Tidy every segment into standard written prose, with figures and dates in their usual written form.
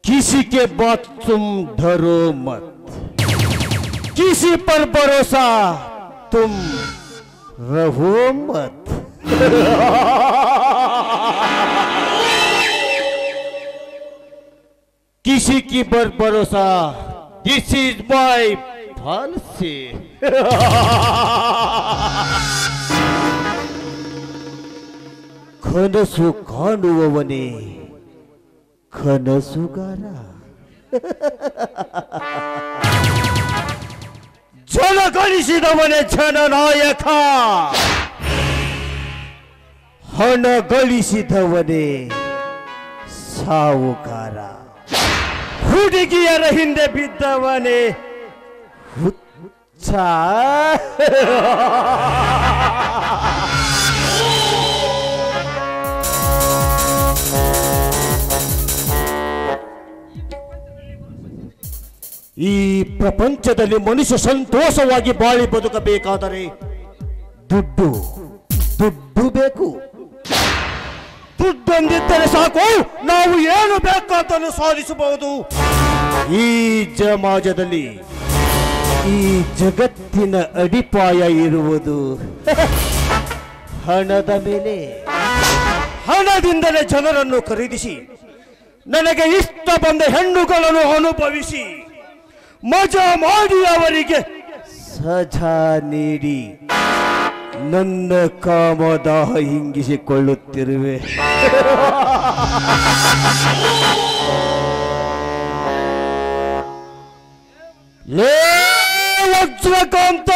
किसी के बात तुम डरो मत, किसी पर भरोसा तुम रहो मत। किसी की पर भरोसा, दिस इज माय पॉलिसी। ಕನಸು ಕಾಣುವವನೇ ಕನಸುಗಾರ, ಜನ ಗಳಿಸಿದವನೇ ಜನನಾಯಕ, ಹಣ ಗಳಿಸಿದವನೇ ಸಾವುಕಾರ, ಹುಡುಗಿಯರ ಹಿಂದೆ ಬಿದ್ದವನೇ ಹುಚ್ಚ. ಈ ಪ್ರಪಂಚದಲ್ಲಿ ಮನುಷ್ಯ ಸಂತೋಷವಾಗಿ ಬಾಳಿ ಬದುಕಬೇಕಾದರೆ ದುಡ್ಡು ದುಡ್ಡು ಬೇಕು. ದುಡ್ಡೊಂದಿದ್ದರೆ ಸಾಕು, ನಾವು ಏನು ಬೇಕಾದನ್ನು ಸಾಧಿಸಬಹುದು. ಈ ಸಮಾಜದಲ್ಲಿ, ಈ ಜಗತ್ತಿನ ಅಡಿಪಾಯ ಇರುವುದು ಹಣದ ಮೇಲೆ. ಹಣದಿಂದಲೇ ಜನರನ್ನು ಖರೀದಿಸಿ, ನನಗೆ ಇಷ್ಟ ಬಂದ ಹೆಣ್ಣುಗಳನ್ನು ಅನುಭವಿಸಿ, ಮಜಾ ಮಾಡಿ ಅವರಿಗೆ ಸಜಾ ನೀಡಿ ನನ್ನ ಕಾಮದಾಹ ಹಿಂಗಿಸಿಕೊಳ್ಳುತ್ತಿರುವೆ. ಲೇ ವಜ್ರಕಾಂತ,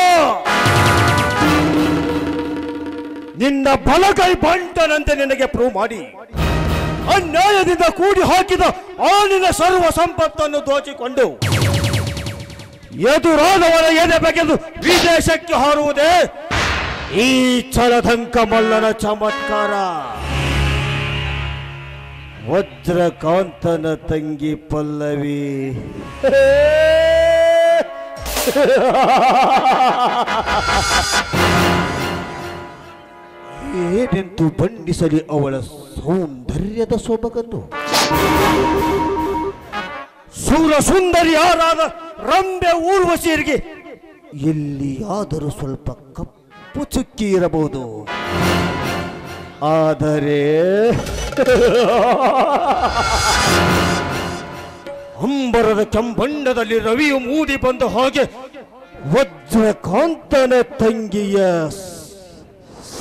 ನಿನ್ನ ಬಲಗೈ ಬಂಟನಂತೆ ನಿನಗೆ ಪ್ರೂವ್ ಮಾಡಿ ಅನ್ಯಾಯದಿಂದ ಕೂಡಿ ಹಾಕಿದ ಆನಿನ ಸರ್ವ ಸಂಪತ್ತನ್ನು ದೋಚಿಕೊಂಡು ಎದುರಾದವರ ಎದೆ ಬಗೆದು ವಿದೇಶಕ್ಕೆ ಹಾರುವುದೇ ಈ ಛಲದಂಕ ಮಲ್ಲನ ಚಮತ್ಕಾರ. ವಜ್ರಕಾಂತನ ತಂಗಿ ಪಲ್ಲವಿ ಏನೆಂದು ಬಣ್ಣಿಸಲಿ ಅವಳ ಸೌಂದರ್ಯದ ಸೊಬಗನ್ನು. ಸೂರ ಸುಂದರಿಯಾರಾದ ರಂಬೆ ಊರ್ವಶಿಯರಿಗೆ ಎಲ್ಲಿಯಾದರೂ ಸ್ವಲ್ಪ ಕಪ್ಪು ಚುಕ್ಕಿ ಇರಬಹುದು, ಆದರೆ ಅಂಬರದ ಕೆಂಬಣ್ಣದಲ್ಲಿ ರವಿಯು ಮೂಡಿ ಬಂದ ಹಾಗೆ ವಜ್ರಕಾಂತನ ತಂಗಿಯ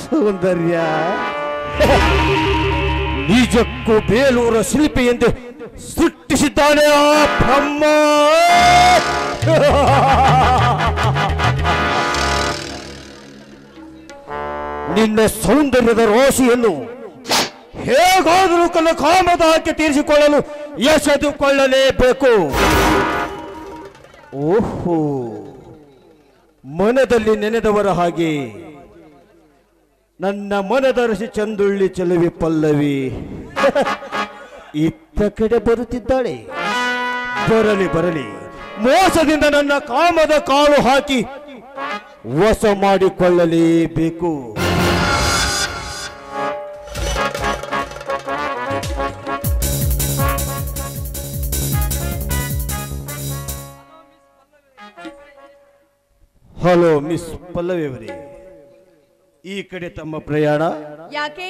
ಸೌಂದರ್ಯ ನಿಜಕ್ಕೂ ಬೇಲೂರ ಶಿಲ್ಪಿ ಎಂದು ಸೃಷ್ಟಿಸಿದ್ದಾನೆ ಆ ಬ್ರಹ್ಮ. ನಿನ್ನ ಸೌಂದರ್ಯದ ರಾಶಿಯನ್ನು ಹೇಗಾದರೂ ಕಾಮದಾಹಕ್ಕೆ ತೀರಿಸಿಕೊಳ್ಳಲು ಎಸೆದುಕೊಳ್ಳಲೇಬೇಕು. ಓಹೋ, ಮನದಲ್ಲಿ ನೆನೆದವರ ಹಾಗೆ ನನ್ನ ಮನದರಸಿ ಚಂದುಳ್ಳಿ ಚೆಲುವಿ ಪಲ್ಲವಿ ಇತ್ತ ಕಡೆ ಬರುತ್ತಿದ್ದಾಳೆ. ಬರಲಿ ಬರಲಿ, ಮೋಸದಿಂದ ನನ್ನ ಕಾಮದ ಕಾಲು ಹಾಕಿ ವಶ ಮಾಡಿಕೊಳ್ಳಲೇಬೇಕು. ಹಲೋ ಮಿಸ್ ಪಲ್ಲವಿ ಅವರೇ, ಈ ಕಡೆ ತಮ್ಮ ಪ್ರಯಾಣ ಯಾಕೆ?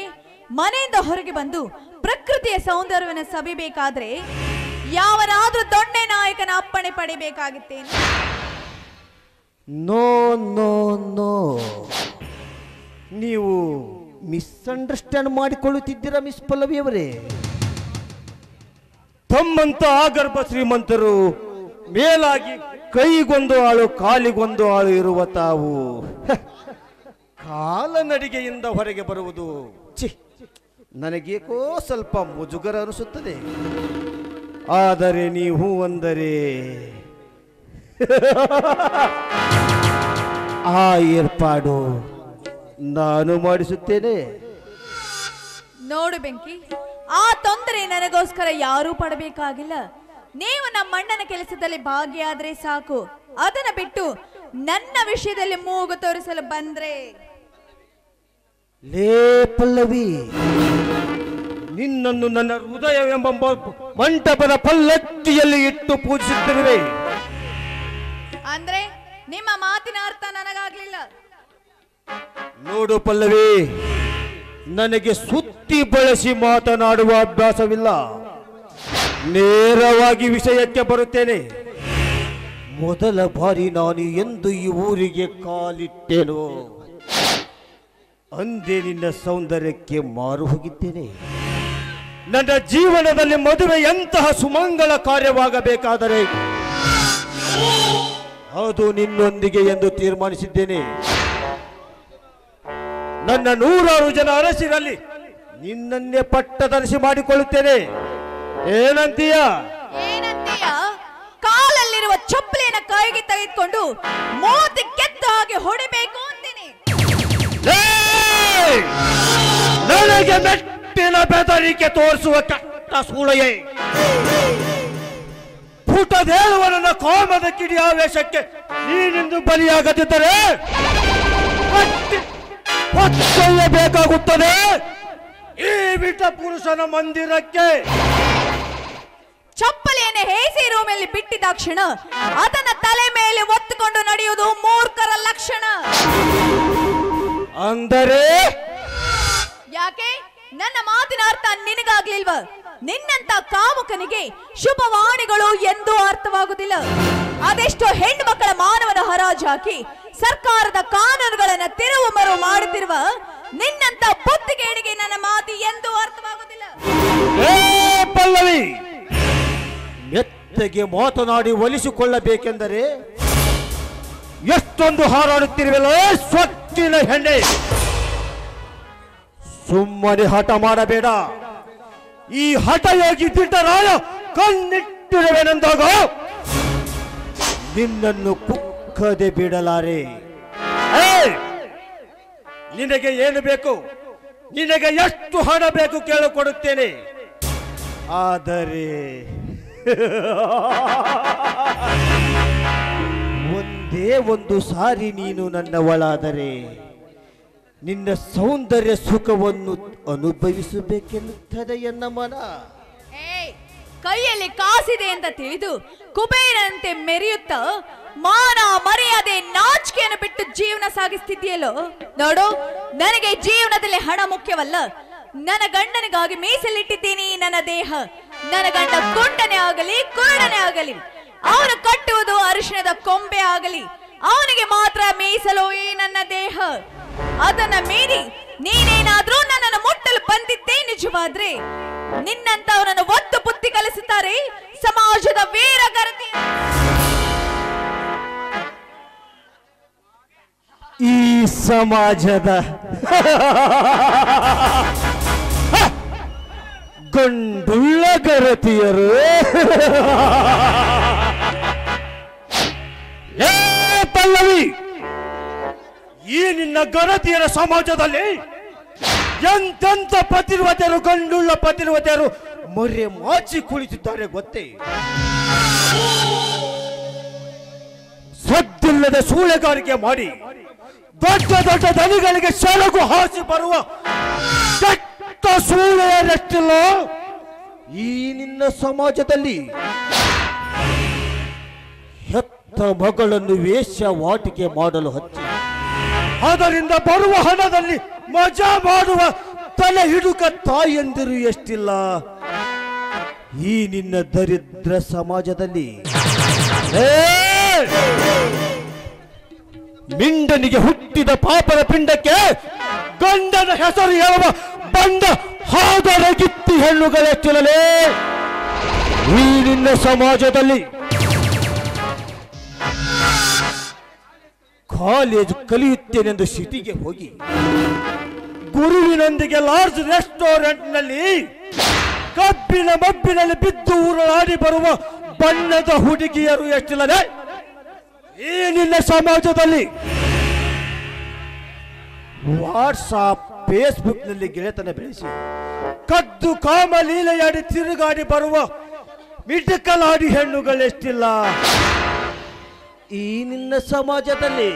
ಮನೆಯಿಂದ ಹೊರಗೆ ಬಂದು ಪ್ರಕೃತಿಯ ಸೌಂದರ್ಯವನ್ನು ಸವಿಬೇಕಾದ್ರೆ ಯಾವನಾದ್ರೂ ದೊಣ್ಣೆ ನಾಯಕನ ಅಪ್ಪಣೆ ಪಡಿಬೇಕಾಗಿತ್ತೇನು? ನೋ ನೋ ನೋ, ನೀವು ಮಿಸ್ಅಂಡರ್ಸ್ಟ್ಯಾಂಡ್ ಮಾಡಿಕೊಳ್ಳುತ್ತಿದ್ದೀರಾ ಮಿಸ್ ಪಲ್ಲವಿ ಅವರೇ. ತಮ್ಮಂತ ಆಗರ್ಭ ಶ್ರೀಮಂತರು ಮೇಲಾಗಿ ಕೈಗೊಂದು ಆಳು ಕಾಲಿಗೊಂದು ಆಳು ಇರುವ ತಾವು ಕಾಲನಡಿಗೆಯಿಂದ ಹೊರಗೆ ಬರುವುದು ನನಗೇಕೋ ಸ್ವಲ್ಪ ಮುಜುಗರ ಅನಿಸುತ್ತದೆ. ಆದರೆ ನೀವು ಅಂದರೆ ಆ ಏರ್ಪಾಡು ನಾನು ಮಾಡಿಸುತ್ತೇನೆ. ನೋಡು ಬೆಂಕಿ, ಆ ತೊಂದರೆ ನನಗೋಸ್ಕರ ಯಾರೂ ಪಡಬೇಕಾಗಿಲ್ಲ. ನೀವು ನಮ್ಮ ಅಣ್ಣನ ಕೆಲಸದಲ್ಲಿ ಭಾಗಿಯಾದ್ರೆ ಸಾಕು. ಅದನ್ನ ಬಿಟ್ಟು ನನ್ನ ವಿಷಯದಲ್ಲಿ ಮೂಗು ತೋರಿಸಲು ಬಂದ್ರೆ ಲೇ ಪಲ್ಲವಿ, ನಿನ್ನನ್ನು ನನ್ನ ಹೃದಯವೆಂಬ ಮಂಟಪದ ಪಲ್ಲಕ್ಕಿಯಲ್ಲಿ ಇಟ್ಟು ಪೂಜಿಸುತ್ತಿರುವೆ. ಅಂದ್ರೆ ನಿಮ್ಮ ಮಾತಿನ ಅರ್ಥ ನನಗಾಗ್ಲಿಲ್ಲ. ನೋಡು ಪಲ್ಲವಿ, ನನಗೆ ಸುತ್ತಿ ಬಳಸಿ ಮಾತನಾಡುವ ಅಭ್ಯಾಸವಿಲ್ಲ. ನೇರವಾಗಿ ವಿಷಯಕ್ಕೆ ಬರುತ್ತೇನೆ. ಮೊದಲ ಬಾರಿ ನಾನು ಎಂದು ಈ ಊರಿಗೆ ಕಾಲಿಟ್ಟೇನೋ ಅಂದೇ ನಿನ್ನ ಸೌಂದರ್ಯಕ್ಕೆ ಮಾರು ಹೋಗಿದ್ದೇನೆ. ನನ್ನ ಜೀವನದಲ್ಲಿ ಮದುವೆ ಎಂತಹ ಸುಮಂಗಳ ಕಾರ್ಯವಾಗಬೇಕಾದರೆ ಅದು ನಿನ್ನೊಂದಿಗೆ ಎಂದು ತೀರ್ಮಾನಿಸಿದ್ದೇನೆ. ನನ್ನ 100 ಜನ ಅರಸಿರಲ್ಲಿ ನಿನ್ನನ್ನೇ ಪಟ್ಟದರ್ಶಿ ಮಾಡಿಕೊಳ್ಳುತ್ತೇನೆ. ಏನಂತೀಯ? ಕಾಲಲ್ಲಿರುವ ಚಪ್ಪಲಿನ ಕೈಗೆ ತೆಗೆದುಕೊಂಡು ಮೋತಿ ಕೆತ್ತ ಹಾಗೆ ಹೊಡಿಬೇಕು ಅಂತೀನಿ. ನನಗೆ ಮೆಟ್ಟಿನ ಬೆದರಿಕೆ ತೋರಿಸುವ ಕಟ್ಟ ಸೂಳೆಯೇ, ಪುಟದೇಳುವ ನನ್ನ ಕಾಮದ ಕಿಡಿ ಆವೇಶಕ್ಕೆ ನೀನಿಂದು ಬಲಿಯಾಗದಿದ್ದರೆ ಬೇಕಾಗುತ್ತದೆ ಈ ಬಿಟ್ಟ ಪುರುಷನ ಮಂದಿರಕ್ಕೆ. ಚಪ್ಪಲಿಯನ್ನು ಹೇಸಿ ರೂಮಲ್ಲಿ ಬಿಟ್ಟಿದಾಕ್ಷಣ ಅದನ್ನ ತಲೆ ಮೇಲೆ ಒತ್ತುಕೊಂಡು ನಡೆಯುವುದು ಮೂರ್ಖರ ಲಕ್ಷಣ. ಅಂದರೆ ಯಾಕೆ ನನ್ನ ಮಾತಿನ ಅರ್ಥ ನಿನಗಾಗ್ಲಿಲ್ವ? ನಿನ್ನಂತ ಕಾಮುಕನಿಗೆ ಶುಭವಾಣಿಗಳು ಎಂದೂ ಅರ್ಥವಾಗುವುದಿಲ್ಲ. ಅದೆಷ್ಟೋ ಹೆಣ್ಣು ಮಕ್ಕಳ ಮಾನವನ ಹರಾಜು ಹಾಕಿ ಸರ್ಕಾರದ ಕಾನೂನುಗಳನ್ನ ತಿರುವು ಮರು ಮಾಡುತ್ತಿರುವ ನಿನ್ನಂತ ಬುದ್ಧಿಗೇಡಿಗೆ ನನ್ನ ಮಾತು ಎಂದೂ ಅರ್ಥವಾಗುವುದಿಲ್ಲ. ಪಲ್ಲವಿ, ಮೆತ್ತಗೆ ಮಾತನಾಡಿ ಒಲಿಸಿಕೊಳ್ಳಬೇಕೆಂದರೆ ಎಷ್ಟೊಂದು ಹಾರಾಡುತ್ತಿರುವಲ್ಲ ಸ್ವಚ್ಛಿನ ಹೆಣ್ಣೆ. ಸುಮ್ಮನೆ ಹಠ ಮಾಡಬೇಡ. ಈ ಹಠಯೋಗಿ ದಿಟ್ಟರಾಯ ಕಣ್ಣಿಟ್ಟಿರುವೆನೆಂದಾಗ ನಿನ್ನನ್ನು ಕುಕ್ಕದೆ ಬಿಡಲಾರೆ. ನಿನಗೆ ಏನು ಬೇಕು? ನಿನಗೆ ಎಷ್ಟು ಹಣ ಬೇಕು ಕೇಳಿಕೊಡುತ್ತೇನೆ. ಆದರೆ ಒಂದೇ ಒಂದು ಸಾರಿ ನೀನು ನನ್ನವಳಾದರೆ ನಿನ್ನ ಸೌಂದರ್ಯ ಸುಖವನ್ನು ಅನುಭವಿಸಬೇಕೆನ್ನುತ್ತದೆ ಎನ್ನ ಮನ. ಕೈಯಲ್ಲಿ ಕಾಸಿದೆ ಅಂತ ತಿಳಿದು ಕುಬೇರನಂತೆ ಮೆರೆಯುತ್ತ ಮಾನ ಮರ್ಯಾದೆ ನಾಚಿಕೆಯನ್ನು ಬಿಟ್ಟು ಜೀವನ ಸಾಗಿಸ್ತಿದ್ಯಲ್ಲೋ. ನೋಡು, ನನಗೆ ಜೀವನದಲ್ಲಿ ಹಣ ಮುಖ್ಯವಲ್ಲ. ನನ್ನ ಗಂಡನಿಗಾಗಿ ಮೀಸಲಿಟ್ಟಿದ್ದೀನಿ ನನ್ನ ದೇಹ. ನನ್ನ ಗಂಡ ಗುಂಡನೆ ಆಗಲಿ ಕುರುಡನೆ ಆಗಲಿ, ಅವನು ಕಟ್ಟುವುದು ಅರಿಶಿಣದ ಕೊಂಬೆ ಆಗಲಿ, ಅವನಿಗೆ ಮಾತ್ರ ಮೀಸಲು ಈ ನನ್ನ ದೇಹ. ಅದನ್ನ ಮೀರಿ ನೀನೇನಾದ್ರೂ ನನ್ನನ್ನು ಮುಟ್ಟಲು ಬಂದಿದ್ದೇ ನಿಜವಾದ್ರೆ ನಿನ್ನಂತವನನ್ನು ಒತ್ತು ಬುದ್ಧಿ ಕಲಿಸುತ್ತಾರೆ ಸಮಾಜದ ವೀರಗರತಿ. ಈ ಸಮಾಜದ ಗಂಡುಳ್ಳ ಗರತಿಯರು ಪಲ್ಲವಿ, ಈ ನಿನ್ನ ಗರತಿಯರ ಸಮಾಜದಲ್ಲಿ ಎಂತೆಂತ ಪತಿರ್ವತೆಯರು, ಗಂಡುಳ್ಳ ಪತಿರ್ವತೆಯರು ಮೊರೆ ಮಾಚಿ ಕುಳಿತಿದ್ದಾರೆ ಗೊತ್ತೇ? ಸದ್ದಿಲ್ಲದ ಸೂಳೆಗಾರಿಕೆ ಮಾಡಿ ದೊಡ್ಡ ದೊಡ್ಡ ದನಿಗಳಿಗೆ ಸೆರಗು ಹಾಸಿ ಬರುವ ಕೆಟ್ಟ ಸೂಳೆಯರೆಷ್ಟಿಲ್ಲ ಈ ನಿನ್ನ ಸಮಾಜದಲ್ಲಿ. ಹೆತ್ತ ಮಗಳನ್ನು ವೇಶ್ಯವಾಟಿಕೆ ಮಾಡಲು ಹಚ್ಚಿ ಅದರಿಂದ ಬರುವ ಹಣದಲ್ಲಿ ಮಜಾ ಮಾಡುವ ತಲೆ ಹಿಡುಕ ತಾಯಂದಿರು ಎಷ್ಟಿಲ್ಲ ಈ ನಿನ್ನ ದರಿದ್ರ ಸಮಾಜದಲ್ಲಿ. ಮಿಂಡನಿಗೆ ಹುಟ್ಟಿದ ಪಾಪದ ಪಿಂಡಕ್ಕೆ ಗಂಡನ ಹೆಸರು ಹೇಳುವ ಬಂದ ಹಾದರಗಿತ್ತಿ ಹೆಣ್ಣುಗಳೆಷ್ಟಿರಲೇ ಈ ನಿನ್ನ ಸಮಾಜದಲ್ಲಿ. ಕಾಲೇಜು ಕಲಿಯುತ್ತೇನೆಂದು ಸಿಟಿಗೆ ಹೋಗಿ ಗುರುವಿನೊಂದಿಗೆ ಲಾರ್ಜ್ ರೆಸ್ಟೋರೆಂಟ್ನಲ್ಲಿ ಕಬ್ಬಿನ ಮಬ್ಬಿನಲ್ಲಿ ಬಿದ್ದು ಉರುಳಾಡಿ ಬರುವ ಬಣ್ಣದ ಹುಡುಗಿಯರು ಎಷ್ಟಿಲ್ಲದೆ ಈ ನಿನ್ನ ಸಮಾಜದಲ್ಲಿ. ವಾಟ್ಸಾಪ್ ಫೇಸ್ಬುಕ್ ನಲ್ಲಿ ಗೆಳೆತನ ಬೆಳೆಸಿ ಕದ್ದು ಕಾಮ ಲೀಲೆಯಾಡಿ ತಿರುಗಾಡಿ ಬರುವ ಮಿಟಕಲಾಡಿ ಹೆಣ್ಣುಗಳೆಷ್ಟಿಲ್ಲ ಈ ನಿನ್ನ ಸಮಾಜದಲ್ಲಿ.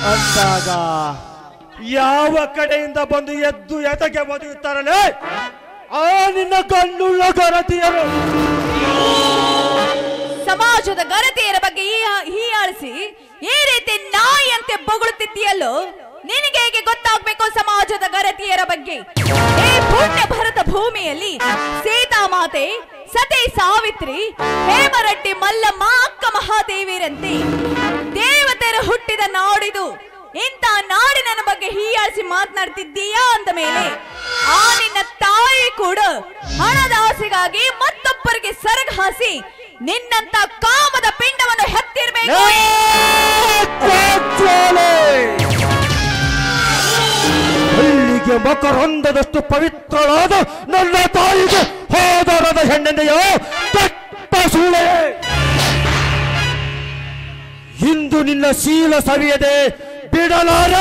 ಅಂದಾಗ ಯಾವ ಕಡೆಯಿಂದ ಬಂದು ಎದ್ದು ಎದಕ್ಕೆ ಬದುಕುತ್ತಾರಲ್ಲೇ ಆ ನಿನ್ನ ಕಣ್ಣುಳ್ಳ ಗರತಿಯರು. ಸಮಾಜದ ಗರತಿಯರ ಬಗ್ಗೆ ಹೀಯಾಳಿಸಿ ಈ ರೀತಿ ನಾಯಿಯಂತೆ ಬೊಗಳುತ್ತಿದ್ದೀಯಲ್ಲೋ, ನಿನಗೆ ಹೇಗೆ ಗೊತ್ತಾಗ್ಬೇಕು ಸಮಾಜದ ಗರತಿಯರ ಬಗ್ಗೆ? ಈ ಪುಣ್ಯ ಭರತ ಭೂಮಿಯಲ್ಲಿ ಸೀತಾಮಾತೆ, ಸತಿ ಸಾವಿತ್ರಿ, ಹೇಮರೆಡ್ಡಿ ಮಲ್ಲಮ್ಮ, ಅಕ್ಕ ಮಹಾದೇವಿಯರಂತೆ ದೇವತೆಯರು ಹುಟ್ಟಿದ ನಾಡಿದು. ಇಂಥ ನಾಡಿನ ಬಗ್ಗೆ ಹೀಯಾಳಿಸಿ ಮಾತನಾಡ್ತಿದ್ದೀಯಾ ಅಂದ ಮೇಲೆ ಆ ನಿನ್ನ ತಾಯಿ ಕೂಡ ಹಣದ ಆಸೆಗಾಗಿ ಮತ್ತೊಬ್ಬರಿಗೆ ಸರಗ ಹಾಸಿ ನಿನ್ನಂತ ಕಾಮದ ಪಿಂಡವನ್ನು ಹೆತ್ತಿರಬೇಕು. ಹಳ್ಳಿಗೆ ಮಕರಂದದಷ್ಟು ಪವಿತ್ರವಾದ ನನ್ನ ತಾಯಿಗೆ ಹೋದರದ ಹೆಣ್ಣೆಂದೆಯೋ ಕೆಟ್ಟ ಸೂಳೆ. ಇಂದು ನಿನ್ನ ಶೀಲ ಸವಿಯದೆ ಬಿಡಲಾರ.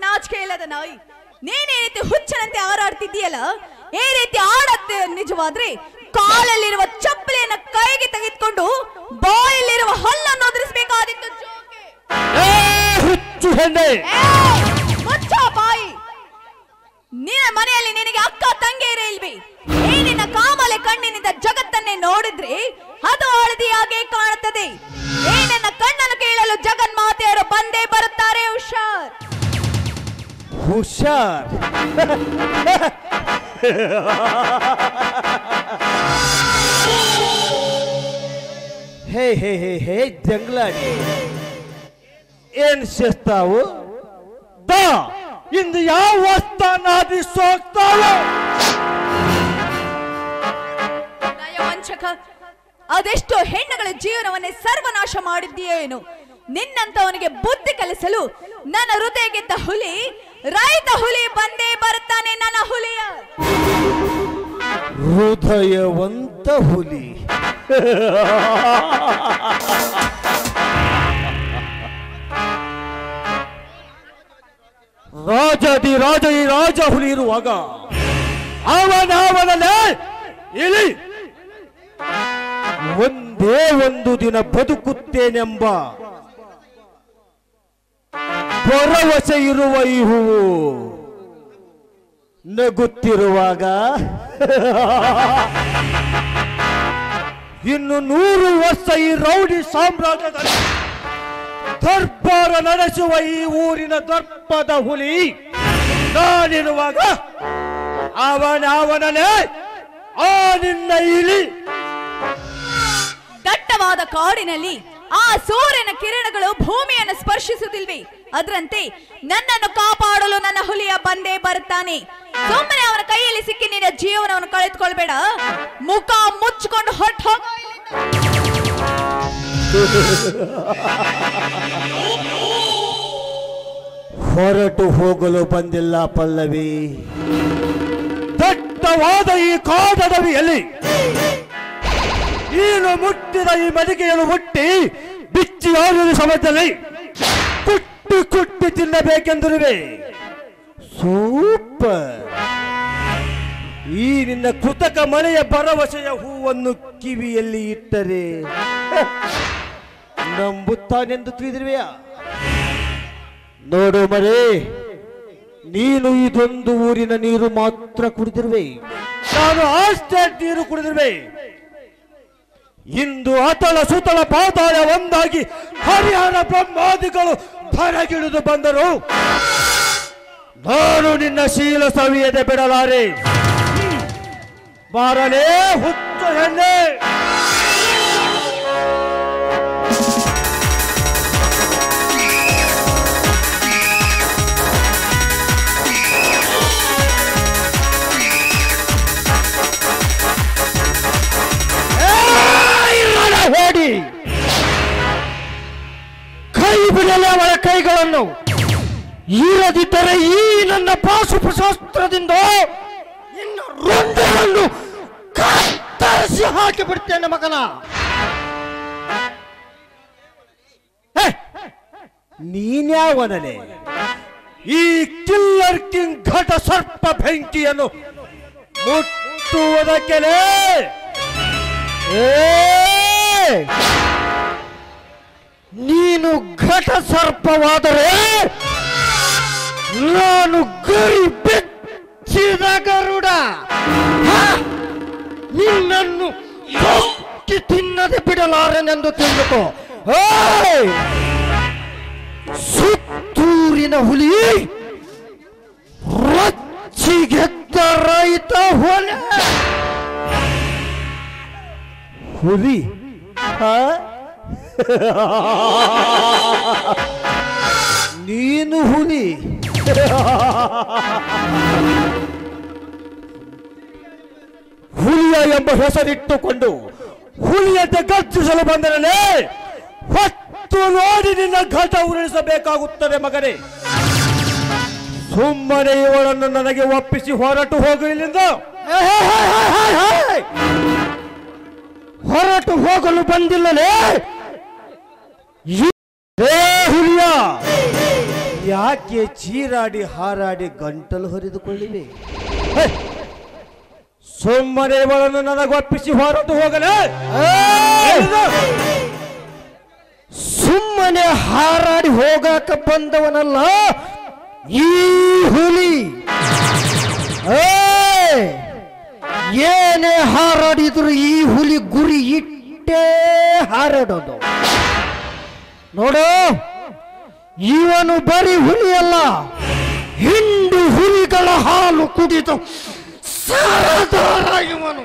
ನಾಚಿಕೆ ಇಲ್ಲದ ನಾಯಿ, ನೀನೇ ರೀತಿ ಹುಚ್ಚನಂತೆ ಹಾರಾಡ್ತಿದ್ದೀಯಲ್ಲ, ಈ ರೀತಿ ಆಡತ್ತೆ ನಿಜವಾದ್ರೆ ಕಾಲಲ್ಲಿರುವ ಚಪ್ಪಲಿಯನ್ನು ಕೈಗೆ ತೆಗೆದುಕೊಂಡು ಬಾಯಲ್ಲಿರುವ ಹಲ್ಲನ್ನು ಒದರಿಸಬೇಕಾದಿತ್ತು. ಹುಚ್ಚು ಹೆಣ್ಣೆ, ಮುಚ್ಚ ಬಾಯಿ. ನಿನ್ನ ಮನೆಯಲ್ಲಿ ನಿನಗೆ ಅಕ್ಕ ತಂಗಿಯರೇ ಇಲ್ವೇ? ಈ ನಿನ್ನ ಕಾಮಲೆ ಕಣ್ಣಿನಿಂದ ಜಗತ್ತನ್ನೇ ನೋಡಿದ್ರೆ ಅದು ಹಳದಿಯಾಗೆ ಕಾಣುತ್ತದೆ. ಈ ನನ್ನ ಕಣ್ಣನ್ನು ಕೇಳಲು ಜಗನ್ಮಾತೆಯರು ಬಂದೇ ಬರುತ್ತಾರೆ. ಹುಷಾರ್ ಹುಷಾರ್. ಹೇ ಹೇ ಹೇ ಹೇ ಜಂಗ್ಲಾಡಿ, ಏನ್ ಶಿಸ್ತಾವು ದಾ ಇಂದು ಯಾವ ವಸ್ತಾನಾದಿ ಸೋಗ್ತಾವ? ನಯವಂಚಕ, ಅದೆಷ್ಟೋ ಹೆಣ್ಣುಗಳ ಜೀವನವನ್ನೇ ಸರ್ವನಾಶ ಮಾಡಿದ್ದೀಯೇನು? ನಿನ್ನಂತವನಿಗೆ ಬುದ್ಧಿ ಕಲಿಸಲು ನನ್ನ ಹೃದಯ ಗೆದ್ದ ಹುಲಿ, ರೈತ ಹುಲಿ ಬಂದೇ ಬರುತ್ತಾನೆ. ನನ್ನ ಹುಲಿಯ ಹೃದಯವಂತ ಹುಲಿ. ರಾಜದಿ ರಾಜ ಈ ರಾಜ ಹುಲಿ ಇರುವಾಗ ಅವನವನಲ್ಲೇ ಇಳಿ. ಒಂದೇ ಒಂದು ದಿನ ಬದುಕುತ್ತೇನೆಂಬ ಭರವಸೆ ಇರುವ ಈ ಹೂವು ನಗುತ್ತಿರುವಾಗ ಇನ್ನು 100 ವರ್ಷ ಈ ರೌಡಿ ಸಾಮ್ರಾಜ್ಯದಲ್ಲಿ ದರ್ಬಾರ ನಡೆಸುವ ಈ ಊರಿನ ದರ್ಪದ ಹುಲಿ ನಾನಿರುವಾಗ ಅವನವನಲ್ಲೇ ಆ ನಿನ್ನ ಇಳಿ. ದಟ್ಟವಾದ ಕಾಡಿನಲ್ಲಿ ಆ ಸೂರ್ಯನ ಕಿರಣಗಳು ಭೂಮಿಯನ್ನು ಸ್ಪರ್ಶಿಸುತ್ತಿಲ್ವಿ, ಅದರಂತೆ ನನ್ನನ್ನು ಕಾಪಾಡಲು ನನ್ನ ಹುಲಿಯ ಬಂದೇ ಬರುತ್ತಾನೆ. ಸುಮ್ಮನೆ ಅವನ ಕೈಯಲ್ಲಿ ಸಿಕ್ಕಿ ನಿನ್ನ ಜೀವನವನ್ನು ಕಳೆದುಕೊಳ್ಬೇಡ. ಮುಖ ಮುಚ್ಚಿಕೊಂಡು ಹೊರಟು ಹೊರಟು ಹೋಗಲು ಬಂದಿಲ್ಲ ಪಲ್ಲವಿ. ದಟ್ಟವಾದ ಈ ಕಾಡದವಿಯಲ್ಲಿ ನೀನು ಮುಟ್ಟಿದ ಈ ಮಡಿಕೆಯನ್ನು ಹುಟ್ಟಿ ಬಿಚ್ಚಿ ಆಡುವ ಸಮಯದಲ್ಲಿ ಕುಟ್ಟಿ ಕುಟ್ಟಿ ತಿನ್ನಬೇಕೆಂದಿರುವೆ. ಸೂಪರ್. ಈ ನಿನ್ನ ಕೃತಕ ಮಳೆಯ ಭರವಸೆಯ ಹೂವನ್ನು ಕಿವಿಯಲ್ಲಿ ಇಟ್ಟರೆ ನಂಬುತ್ತಾನೆಂದು ತಿಳಿದಿರುವೆಯಾ? ನೋಡು ಮರೆ, ನೀನು ಇದೊಂದು ಊರಿನ ನೀರು ಮಾತ್ರ ಕುಡಿದಿರುವೆ, ನಾನು ಆ ಸ್ಟೇಟ್ ನೀರು ಕುಡಿದಿರುವೆ. ಇಂದು ಅತಳ ಸುತಳ ಪಾತಾಳ ಒಂದಾಗಿ ಹರಿಹರ ಬ್ರಹ್ಮಾದಿಗಳು ಹೊರಗಿಳಿದು ಬಂದರು. ನಾನು ನಿನ್ನ ಶೀಲ ಸವಿಯದೆ ಬಿಡಲಾರೆ. ಬಾರಲೇ ಹುಚ್ಚು ಹೆಣ್ಣೆ. ಓಡಿ ಕೈ ಬಿಡಲೇ ಅವಳ ಕೈಗಳನ್ನು. ಇರದಿದ್ದರೆ ಈ ನನ್ನ ಪಾಶುಪಶಾಸ್ತ್ರದಿಂದ ನಿನ್ನ ರುಂಡವನ್ನು ಕತ್ತರಿಸಿ ಹಾಕಿ ಬಿಡ್ತೇನೆ ಮಗನ. ನೀನ್ಯಾವನಲೆ ಈ ಕಿಲ್ಲರ್ ಕಿಂಗ್ ಘಟ ಸರ್ಪ ಬೆಂಕಿಯನ್ನು ಮುಟ್ಟುವುದಕ್ಕೆ ನೀನು ಘಟ ಸರ್ಪವಾದರೆ ನಾನು ಗರಿ ಬೆಚ್ಚಿದ ಗರುಡ. ನಿನ್ನನ್ನು ಹೊಕ್ಕಿ ತಿನ್ನದೆ ಬಿಡಲಾರೆನೆಂದು ತಿಳಿದುಕೋ. ಸುತ್ತೂರಿನ ಹುಲಿ ರಚ್ಚಿಗೆದ್ದ ರೈತ ಹೊಲೆ. ಹುಲಿ ನೀನು ಹುಲಿ. ಹುಲಿಯ ಎಂಬ ಹೆಸರಿಟ್ಟುಕೊಂಡು ಹುಲಿಯಂತೆ ಗರ್ಜಿಸಲು ಬಂದರೆ ಹೊತ್ತು ನೋಡಿ ನಿನ್ನ ಘಟ ಉರುಳಿಸಬೇಕಾಗುತ್ತದೆ ಮಗನೇ. ಸುಮ್ಮನೆ ಇವಳನ್ನು ನನಗೆ ಒಪ್ಪಿಸಿ ಹೊರಟು ಹೋಗು ಇಲ್ಲಿಂದ. ಹೊರಟು ಹೋಗಲು ಬಂದಿಲ್ಲಲೇ ಹುಲಿಯ. ಯಾಕೆ ಚೀರಾಡಿ ಹಾರಾಡಿ ಗಂಟಲು ಹರಿದುಕೊಳ್ಳಿವೆ? ಸುಮ್ಮನೆ ಇವಳನ್ನು ನನಗೊಪ್ಪಿಸಿ ಹೊರಟು ಹೋಗಲೇ. ಸುಮ್ಮನೆ ಹಾರಾಡಿ ಹೋಗಾಕ ಬಂದವನಲ್ಲ ಈ ಹುಲಿ. ಏನೇ ಹಾರಾಡಿದ್ರು ಈ ಹುಲಿ ಗುರಿ ಇಟ್ಟೇ ಹಾರಾಡೋದು. ನೋಡು, ಇವನು ಬರೀ ಹುಲಿ ಅಲ್ಲ, ಹಿಂಡು ಹುಲಿಗಳ ಹಾಲು ಕುಡಿದು ಸರದಾರ ಇವನು.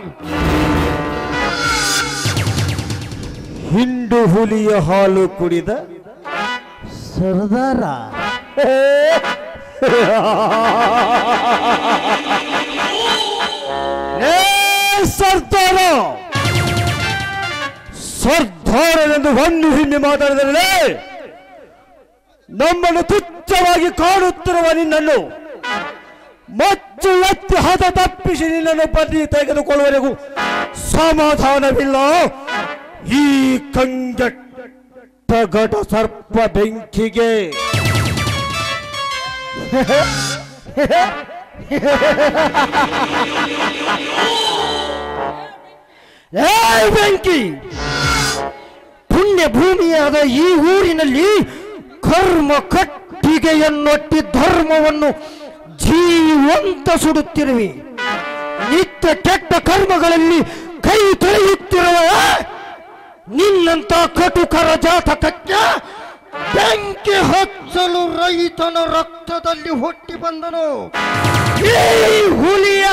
ಹಿಂಡು ಹುಲಿಯ ಹಾಲು ಕುಡಿದ ಸರದಾರ. ಸರ್ದಾರ ಸರ್ದಾರನೆಂದು ಒಂದು ಹಿಂದೆ ಮಾತಾಡಿದರೆ ನಮ್ಮನ್ನು ತುಚ್ಛವಾಗಿ ಕಾಣುತ್ತಿರುವ ನಿನ್ನನ್ನು ಮಚ್ಚು ಎತ್ತಿ ಹದ ತಪ್ಪಿಸಿ ನಿನ್ನನ್ನು ಬದಿ ತೆಗೆದುಕೊಳ್ಳುವವರೆಗೂ ಸಮಾಧಾನವಿಲ್ಲ. ಈ ಕಂಗೆಟ್ಟ ಘಟ ಸರ್ಪ ಬೆಂಕಿಗೆ ಬೆಂಕಿ. ಪುಣ್ಯ ಭೂಮಿಯಾದ ಈ ಊರಿನಲ್ಲಿ ಕರ್ಮ ಕಟ್ಟಿಗೆಯನ್ನೊಟ್ಟಿ ಧರ್ಮವನ್ನು ಜೀವಂತ ಸುಡುತ್ತಿರುವೆ. ನಿತ್ಯ ಕೆಟ್ಟ ಕರ್ಮಗಳಲ್ಲಿ ಕೈ ತೊಳೆಯುತ್ತಿರುವ ನಿನ್ನಂತ ಕಟುಕರ ಜಾತಕಕ್ಕೆ ಬೆಂಕಿ ಹಚ್ಚಲು ರೈತನ ರಕ್ತದಲ್ಲಿ ಹುಟ್ಟಿ ಬಂದನು ಈ ಹುಲಿಯ.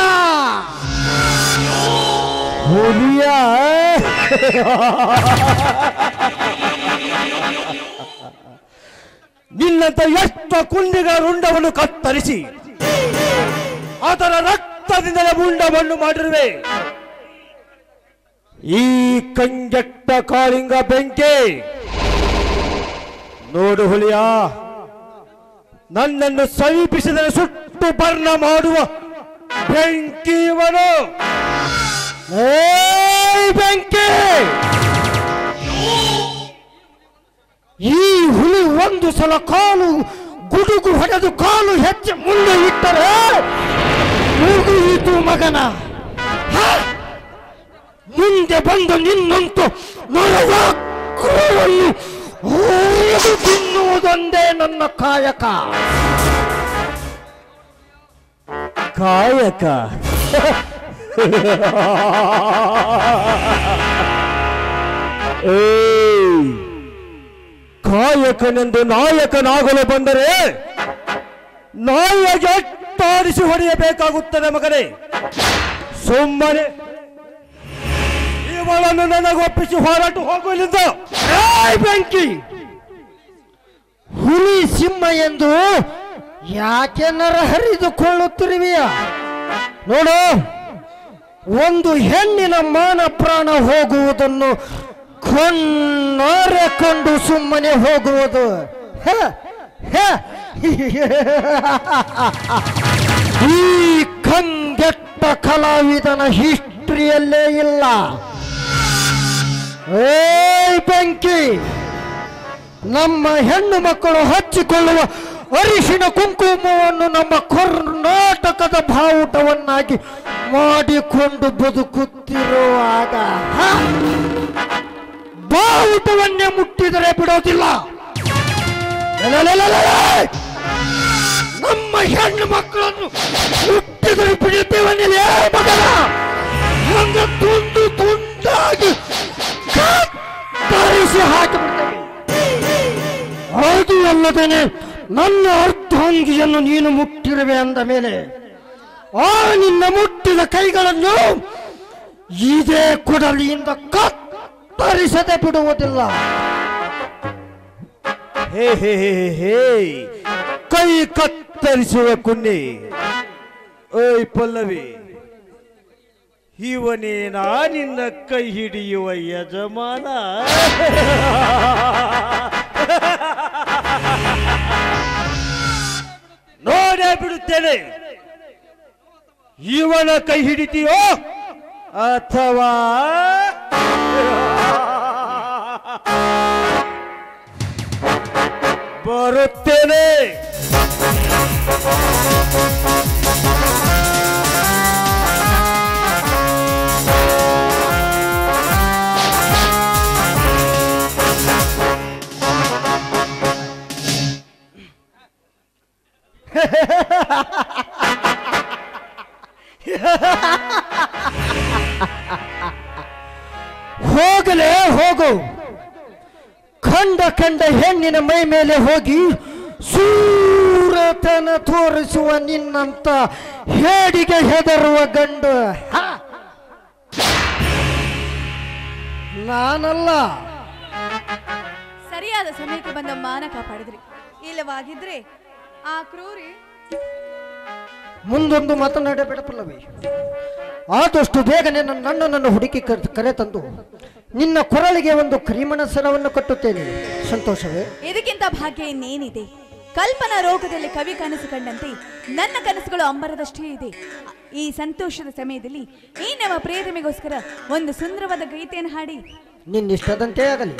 ನಿನ್ನಂತ ಎಷ್ಟು ಕುಂಡಿಗಳ ರುಂಡವನ್ನು ಕತ್ತರಿಸಿ ಅದರ ರಕ್ತದಿಂದಲೇ ಮುಂಡವನ್ನು ಮಾಡಿರುವೆ. ಈ ಕಂಗೆಟ್ಟ ಕಾಳಿಂಗ ಬೆಂಕಿ. ನೋಡು ಹುಲಿಯ, ನನ್ನನ್ನು ಸಮೀಪಿಸಿದರೆ ಸುಟ್ಟು ಬರ್ಣ ಮಾಡುವ ಬೆಂಕಿ ಇವನು. ಬೆಂಕಿ, ಈ ಹುಲಿ ಒಂದು ಸಲ ಕಾಲು ಗುಡುಗು ಹೊಡೆದು ಕಾಲು ಹೆಚ್ಚು ಮುಂದೆ ಇಟ್ಟರೆ ಮುಗಿಯಿತು ಮಗನ. ಮುಂದೆ ಬಂದು ನಿನ್ನಂತೂ ನರವಾಕ್ರವನ್ನು ತಿನ್ನುವುದೊಂದೇ ನನ್ನ ಕಾಯಕ. ಕಾಯಕ ಕಾಯಕನೆಂದು ನಾಯಕನಾಗಲು ಬಂದರೆ ನಾಯಿಗೆ ಎಟ್ಟಾಡಿಸಿ ಹೊಡೆಯಬೇಕಾಗುತ್ತದೆ ಮಗನೇ. ಸುಮ್ಮನೆ ಇವಳನ್ನು ನನಗೊಪ್ಪಿಸಿ ಹೊರಟು ಹೋಗುವುದಿಲ್ಲ. ಬೆಂಕಿ, ಹುಲಿ ಸಿಂಹ ಎಂದು ಯಾಕೆ ನರ ಹರಿದುಕೊಳ್ಳುತ್ತಿರುವೆಯ? ನೋಡು, ಒಂದು ಹೆಣ್ಣಿನ ಮಾನ ಪ್ರಾಣ ಹೋಗುವುದನ್ನು ಕಣ್ಣಾರೆ ಕಂಡು ಸುಮ್ಮನೆ ಹೋಗುವುದು ಈ ಕಂಗೆಟ್ಟ ಕಲಾವಿದನ ಹಿಸ್ಟ್ರಿಯಲ್ಲೇ ಇಲ್ಲ. ಬೆಂಕಿ, ನಮ್ಮ ಹೆಣ್ಣು ಮಕ್ಕಳು ಹಚ್ಚಿಕೊಳ್ಳುವ ಅರಿಶಿನ ಕುಂಕುಮವನ್ನು ನಮ್ಮ ಕರ್ನಾಟಕದ ಬಾವುಟವನ್ನಾಗಿ ಮಾಡಿಕೊಂಡು ಬದುಕುತ್ತಿರುವಾಗ ಬಾವುಟವನ್ನೇ ಮುಟ್ಟಿದರೆ ಬಿಡೋದಿಲ್ಲ. ನಮ್ಮ ಹೆಣ್ಣು ಮಕ್ಕಳನ್ನು ಮುಟ್ಟಿದರೆ ಬಿಡುತ್ತೇವನ್ನೇ ಮಗನ, ಹಂಗ ತುಂಡು ತುಂಡಾಗಿ ಕತ್ತರಿಸಿ ಹಾಕಿಬಿಡ್ತೇವೆ. ಅದು ಅಲ್ಲದೇನೆ ನನ್ನ ಅರ್ಧಾಂಗಿಯನ್ನು ನೀನು ಮುಟ್ಟಿರುವೆ ಅಂದ ಮೇಲೆ ಆ ನಿನ್ನ ಮುಟ್ಟಿದ ಕೈಗಳನ್ನು ಇದೇ ಕೊಡಲಿಯಿಂದ ಕತ್ತರಿಸದೆ ಬಿಡುವುದಿಲ್ಲ. ಹೇ ಹೇ ಹೇ ಹೇ ಕೈ ಕತ್ತರಿಸುವ ಕುನ್ನಿ. ಓಯ್ ಪಲ್ಲವಿ, ಇವನೇನಾ ನಿನ್ನ ಕೈ ಹಿಡಿಯುವ ಯಜಮಾನ? ನೋಡೇ ಬಿಡುತ್ತೇನೆ, ಇವನ ಕೈ ಹಿಡಿತೀಯೋ ಅಥವಾ ಬರುತ್ತೇನೆ. ಹೋಗಲೇ ಹೋಗು, ಕಂಡ ಕಂಡ ಹೆಣ್ಣಿನ ಮೈ ಮೇಲೆ ಹೋಗಿ ಸೂರತನ ತೋರಿಸುವ ನಿನ್ನಂತ ಹೇಡಿಗೆ ಹೆದರುವ ಗಂಡು ನಾನಲ್ಲ. ಸರಿಯಾದ ಸಮಯಕ್ಕೆ ಬಂದ ಮಾನ ಕಾಪಾಡಿದ್ರಿ, ಇಲ್ಲವಾಗಿದ್ರೆ ಆ ಕ್ರೂರಿ ಮುಂದೊಂದು ಮಾತನಾಡಬೇಡ ಪಲ್ಲವಿ. ಆದಷ್ಟು ಬೇಗನೆ ನನ್ನನ್ನು ಹುಡುಕಿ ಕರೆ ತಂದು ನಿನ್ನ ಕೊರಳಿಗೆ ಒಂದು ಕರಿಮಣ ಸರವನ್ನು ಕಟ್ಟುತ್ತೇನೆ. ಸಂತೋಷವೇ? ಇದಕ್ಕಿಂತ ಭಾಗ್ಯ ಇನ್ನೇನಿದೆ? ಕಲ್ಪನಾ ರೋಗದಲ್ಲಿ ಕವಿ ಕನಸು ಕಂಡಂತೆ ನನ್ನ ಕನಸುಗಳು ಅಂಬರದಷ್ಟೇ ಇದೆ. ಈ ಸಂತೋಷದ ಸಮಯದಲ್ಲಿ ಈ ನಮ್ಮ ಪ್ರೇರಮೆಗೋಸ್ಕರ ಒಂದು ಸುಂದರವಾದ ಗೀತೆಯನ್ನು ಹಾಡಿ. ನಿನ್ನಿಷ್ಟದಂತೆ ಆಗಲಿ.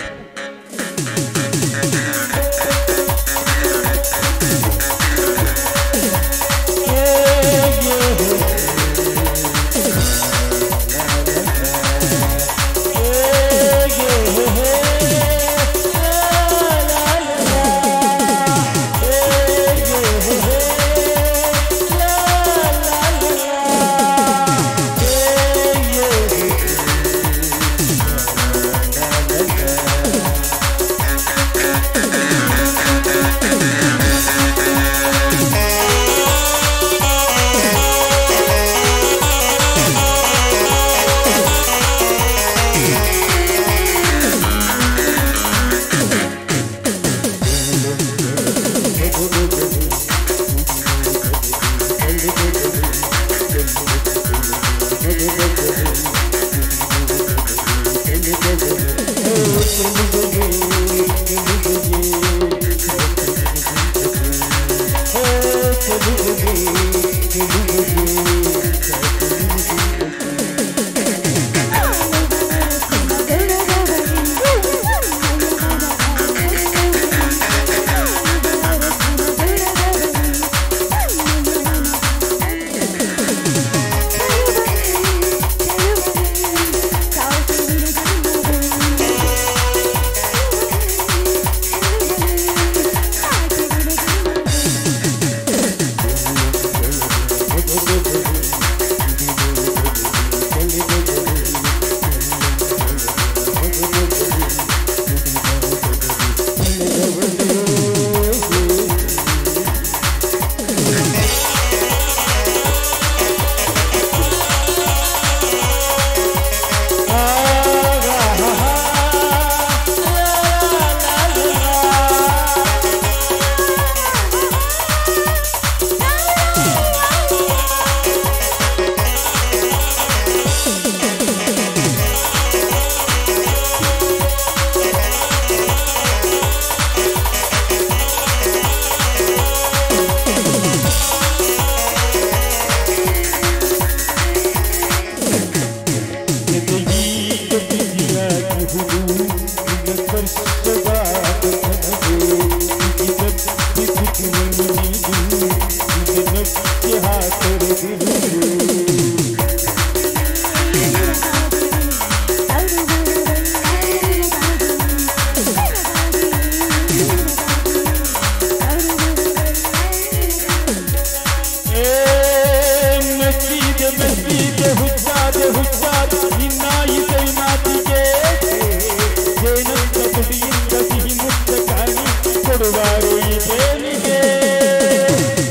ಕೊಡುವಾರು ಈ ದೇವಿಗೆ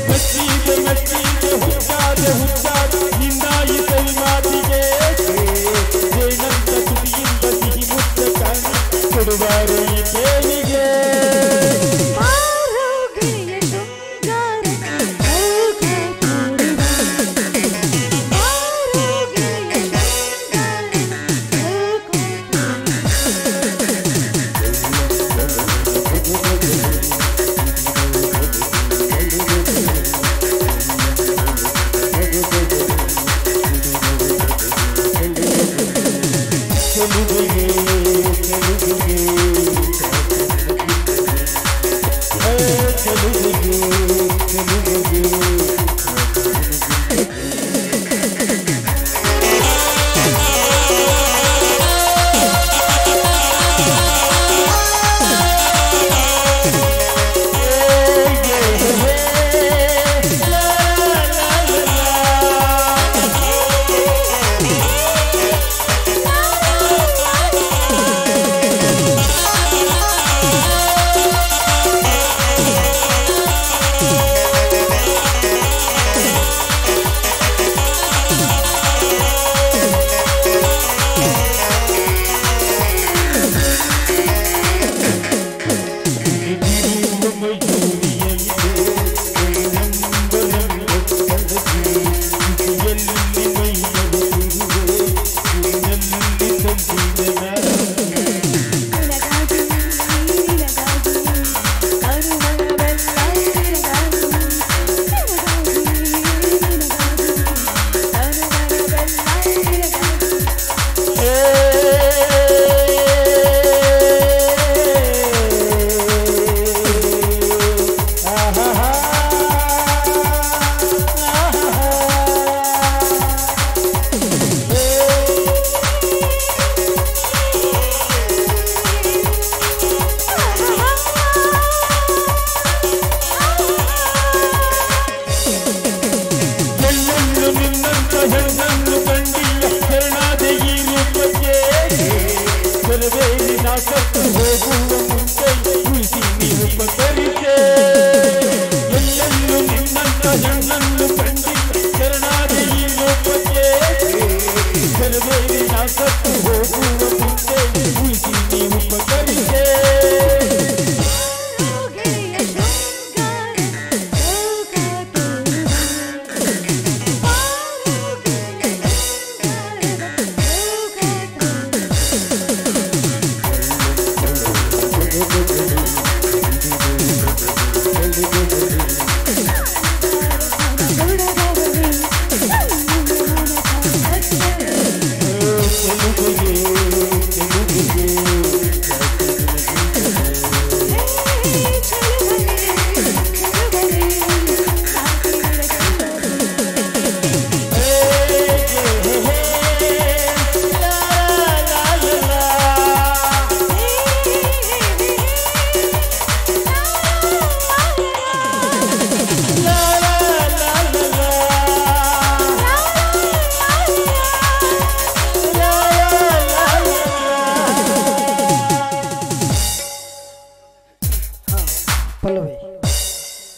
ಮಚ್ಚಿಗೆ ಮಚ್ಚಿಗೆ ಹುಚ್ಚಾದೆ ಹುಚ್ಚಾದೆ ನಿಂದಾಯಿ ಕೈ ಮಾತಿಗೆ ಏನಂತ ತುಟಿಯಿಂದ ಸಿಹಿ ಮುತ್ತ ಕಾಣಿ ಕೊಡುವಾರು ಈ ದೇವಿಗೆ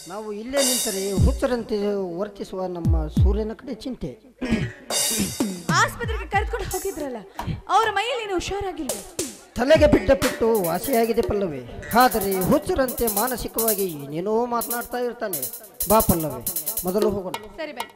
ನಾವು ಇಲ್ಲೇ ನಿಂತರೆ ಹುಚ್ಚರಂತೆ ವರ್ತಿಸುವ ನಮ್ಮ ಸೂರ್ಯನ ಕಡೆ ಚಿಂತೆ. ಆಸ್ಪತ್ರೆಗೆ ಕರೆದುಕೊಂಡು ಹೋಗಿದ್ರಲ್ಲ, ಅವರ ಮೈಯಲ್ಲಿ ಏನು ಹುಷಾರಾಗಿಲ್ಲ. ತಲೆಗೆ ಬಿಟ್ಟ ಬಿಟ್ಟು ವಾಸಿಯಾಗಿದೆ ಪಲ್ಲವಿ. ಆದರೆ ಹುಚ್ಚರಂತೆ ಮಾನಸಿಕವಾಗಿ ಏನೇನೋ ಮಾತನಾಡ್ತಾ ಇರ್ತಾನೆ. ಬಾ ಪಲ್ಲವಿ, ಮೊದಲು ಹೋಗೋಣ. ಸರಿ ಬನ್ನಿ.